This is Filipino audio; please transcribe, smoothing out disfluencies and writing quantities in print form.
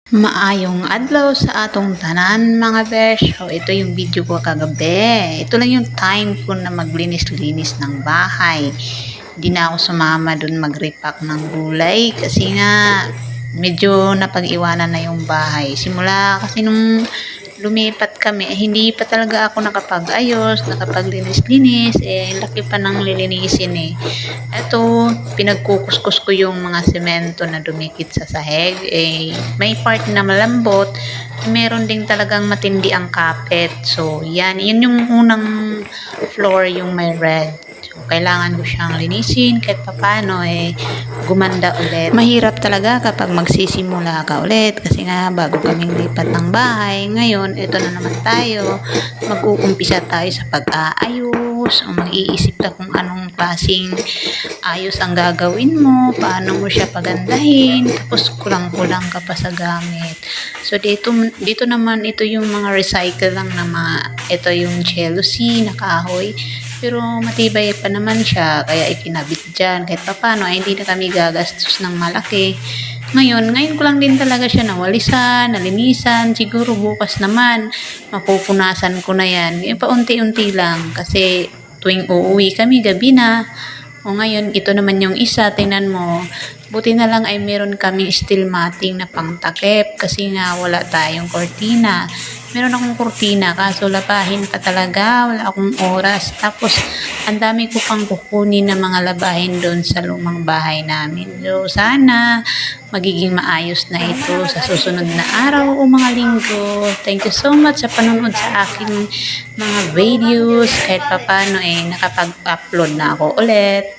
Maayong adlaw sa atong tanan mga besh. So, ito yung video ko kagabi. Ito lang yung time ko na maglinis-linis ng bahay. Hindi na ako sumama dun mag-repack ng gulay kasi nga medyo napag-iwanan na yung bahay. Simula kasi nung lumipat kami, hindi pa talaga ako nakapag-ayos, nakapaglinis-linis, laki pa ng lilinisin Eto, pinagkukuskus ko yung mga semento na dumikit sa sahig. May part na malambot, meron ding talagang matindi ang kapit. So, yan yung unang floor, yung may red. So, kailangan ko siyang linisin kahit papano gumanda ulit. Mahirap talaga kapag magsisimula ka ulit kasi nga bago kaming lipat ng bahay. Ngayon, ito na naman tayo. Mag-uumpisa tayo sa pag-aayos o mag-iisip ka kung anong klaseng ayos ang gagawin mo, paano mo siya pagandahin, tapos kulang-kulang ka pa sa gamit. So, dito naman, ito yung mga recycle lang na ito yung jealousy na kahoy. Pero matibay pa naman siya, kaya ikinabit dyan. Kahit pa paano, hindi na kami gagastos ng malaki. Ngayon ko lang din talaga siya nawalisan, nalinisan. Siguro bukas naman, mapupunasan ko na yan. Paunti-unti lang kasi tuwing uuwi kami, gabi na. O ngayon, ito naman yung isa, tingnan mo. Buti na lang ay meron kami steel matting na pangtakip kasi nga wala tayong kortina. Meron akong kortina kaso labahin pa talaga, wala akong oras. Tapos, ang dami ko pang kukunin na mga labahin doon sa lumang bahay namin. So, sana magiging maayos na ito sa susunod na araw o mga linggo. Thank you so much sa panonood sa aking mga videos. Kahit papano nakapag-upload na ako ulit.